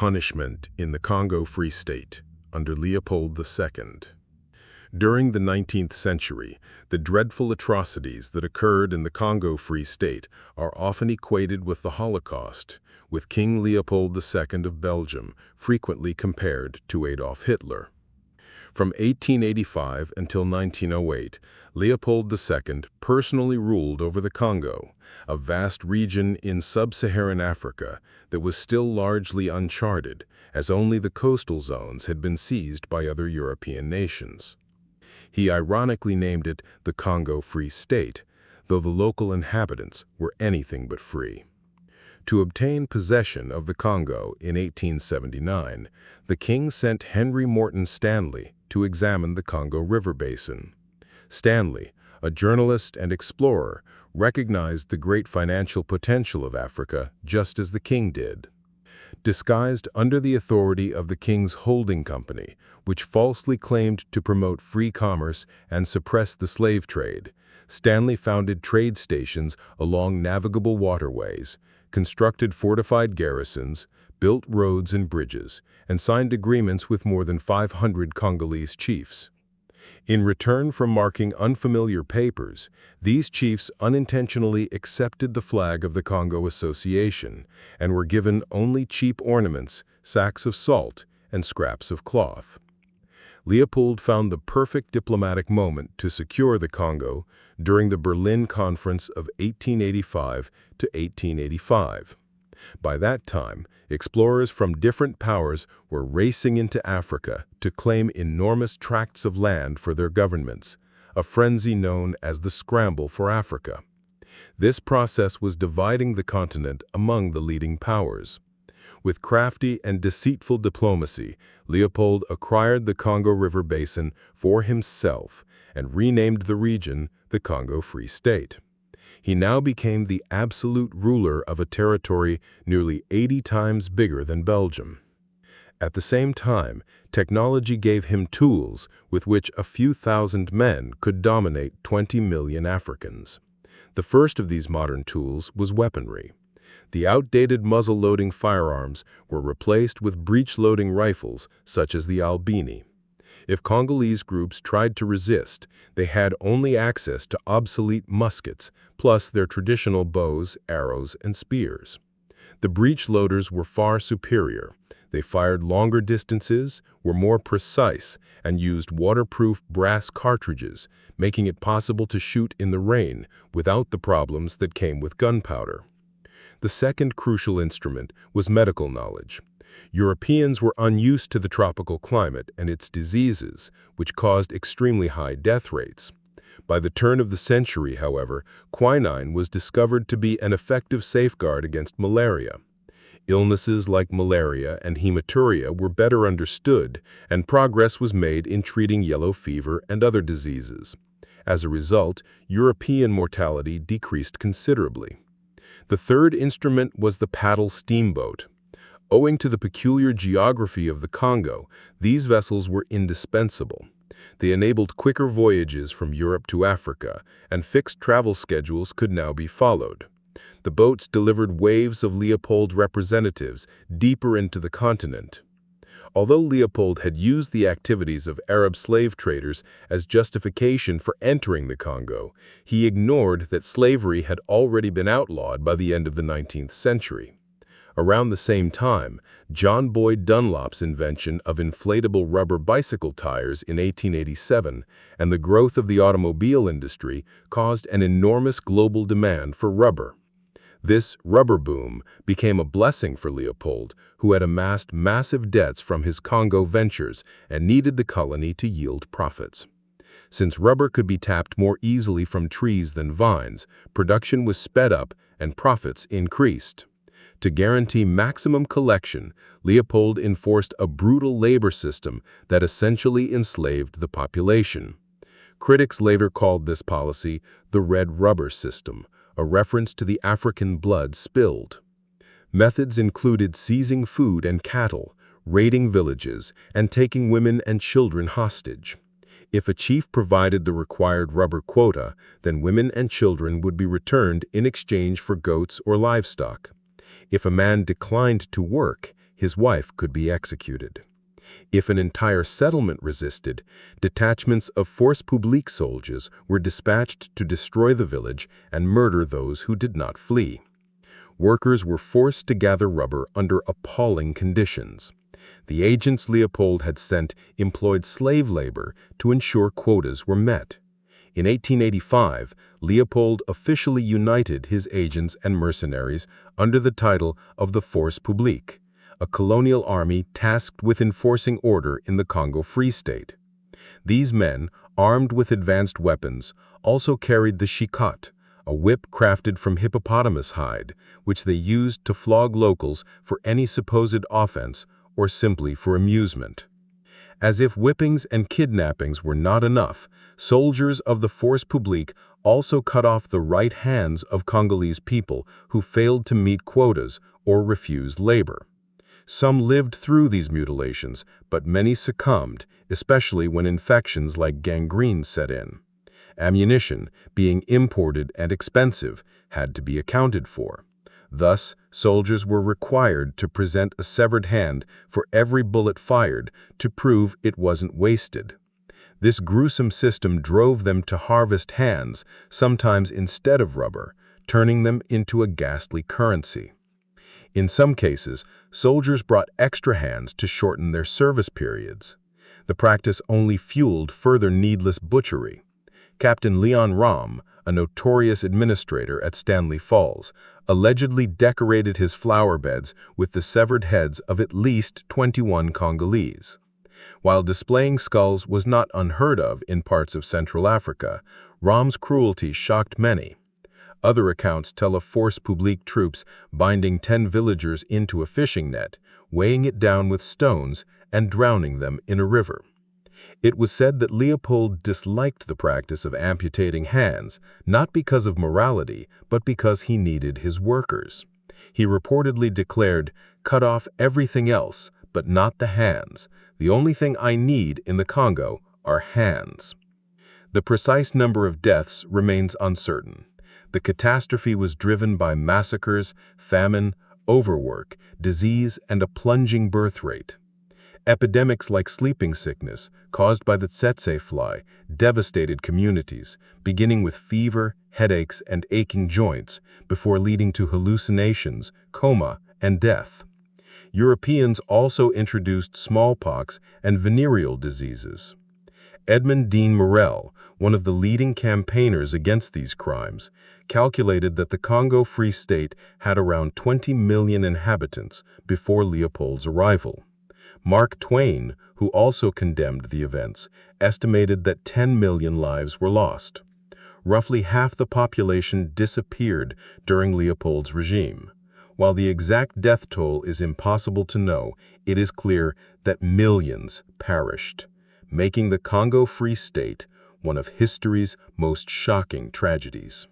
punishment in the Congo Free State under Leopold II. During the 19th century, the dreadful atrocities that occurred in the Congo Free State are often equated with the Holocaust, with King Leopold II of Belgium frequently compared to Adolf Hitler. From 1885 until 1908, Leopold II personally ruled over the Congo, a vast region in sub-Saharan Africa that was still largely uncharted, as only the coastal zones had been seized by other European nations. He ironically named it the Congo Free State, though the local inhabitants were anything but free. To obtain possession of the Congo in 1879, the king sent Henry Morton Stanley to examine the Congo River basin. Stanley, a journalist and explorer, recognized the great financial potential of Africa just as the king did. Disguised under the authority of the king's holding company, which falsely claimed to promote free commerce and suppress the slave trade, Stanley founded trade stations along navigable waterways, constructed fortified garrisons, built roads and bridges, and signed agreements with more than 500 Congolese chiefs. In return for marking unfamiliar papers, these chiefs unintentionally accepted the flag of the Congo Association and were given only cheap ornaments, sacks of salt, and scraps of cloth. Leopold found the perfect diplomatic moment to secure the Congo during the Berlin Conference of 1885 to 1885. By that time, explorers from different powers were racing into Africa to claim enormous tracts of land for their governments, a frenzy known as the Scramble for Africa. This process was dividing the continent among the leading powers. With crafty and deceitful diplomacy, Leopold acquired the Congo River basin for himself and renamed the region the Congo Free State. He now became the absolute ruler of a territory nearly 80 times bigger than Belgium. At the same time, technology gave him tools with which a few thousand men could dominate 20 million Africans. The first of these modern tools was weaponry. The outdated muzzle-loading firearms were replaced with breech-loading rifles such as the Albini. If Congolese groups tried to resist, they had only access to obsolete muskets, plus their traditional bows, arrows, and spears. The breech loaders were far superior. They fired longer distances, were more precise, and used waterproof brass cartridges, making it possible to shoot in the rain without the problems that came with gunpowder. The second crucial instrument was medical knowledge. Europeans were unused to the tropical climate and its diseases, which caused extremely high death rates. By the turn of the century, however, quinine was discovered to be an effective safeguard against malaria. Illnesses like malaria and hematuria were better understood, and progress was made in treating yellow fever and other diseases. As a result, European mortality decreased considerably. The third instrument was the paddle steamboat. Owing to the peculiar geography of the Congo, these vessels were indispensable. They enabled quicker voyages from Europe to Africa, and fixed travel schedules could now be followed. The boats delivered waves of Leopold representatives deeper into the continent. Although Leopold had used the activities of Arab slave traders as justification for entering the Congo, he ignored that slavery had already been outlawed by the end of the 19th century. Around the same time, John Boyd Dunlop's invention of inflatable rubber bicycle tires in 1887 and the growth of the automobile industry caused an enormous global demand for rubber. This rubber boom became a blessing for Leopold, who had amassed massive debts from his Congo ventures and needed the colony to yield profits. Since rubber could be tapped more easily from trees than vines, production was sped up and profits increased. To guarantee maximum collection, Leopold enforced a brutal labor system that essentially enslaved the population. Critics later called this policy the Red Rubber System, a reference to the African blood spilled. Methods included seizing food and cattle, raiding villages, and taking women and children hostage. If a chief provided the required rubber quota, then women and children would be returned in exchange for goats or livestock. If a man declined to work, his wife could be executed. If an entire settlement resisted, detachments of force publique soldiers were dispatched to destroy the village and murder those who did not flee. Workers were forced to gather rubber under appalling conditions. The agents Leopold had sent employed slave labor to ensure quotas were met. In 1885, Leopold officially united his agents and mercenaries under the title of the Force Publique, a colonial army tasked with enforcing order in the Congo Free State. These men, armed with advanced weapons, also carried the shikot, a whip crafted from hippopotamus hide, which they used to flog locals for any supposed offense or simply for amusement. As if whippings and kidnappings were not enough, soldiers of the Force Publique also cut off the right hands of Congolese people who failed to meet quotas or refused labor. Some lived through these mutilations, but many succumbed, especially when infections like gangrene set in. Ammunition, being imported and expensive, had to be accounted for. Thus, soldiers were required to present a severed hand for every bullet fired to prove it wasn't wasted. This gruesome system drove them to harvest hands, sometimes instead of rubber, turning them into a ghastly currency. In some cases, soldiers brought extra hands to shorten their service periods. The practice only fueled further needless butchery. Captain Leon Rom, a notorious administrator at Stanley Falls, allegedly decorated his flower beds with the severed heads of at least 21 Congolese. While displaying skulls was not unheard of in parts of Central Africa, Rom's cruelty shocked many. Other accounts tell of Force Publique troops binding 10 villagers into a fishing net, weighing it down with stones, and drowning them in a river. It was said that Leopold disliked the practice of amputating hands, not because of morality, but because he needed his workers. He reportedly declared, "Cut off everything else, but not the hands. The only thing I need in the Congo are hands." The precise number of deaths remains uncertain. The catastrophe was driven by massacres, famine, overwork, disease, and a plunging birth rate. Epidemics like sleeping sickness, caused by the tsetse fly, devastated communities, beginning with fever, headaches, and aching joints, before leading to hallucinations, coma, and death. Europeans also introduced smallpox and venereal diseases. Edmund Dean Morel, one of the leading campaigners against these crimes, calculated that the Congo Free State had around 20 million inhabitants before Leopold's arrival. Mark Twain, who also condemned the events, estimated that 10 million lives were lost. Roughly half the population disappeared during Leopold's regime. While the exact death toll is impossible to know, it is clear that millions perished, making the Congo Free State one of history's most shocking tragedies.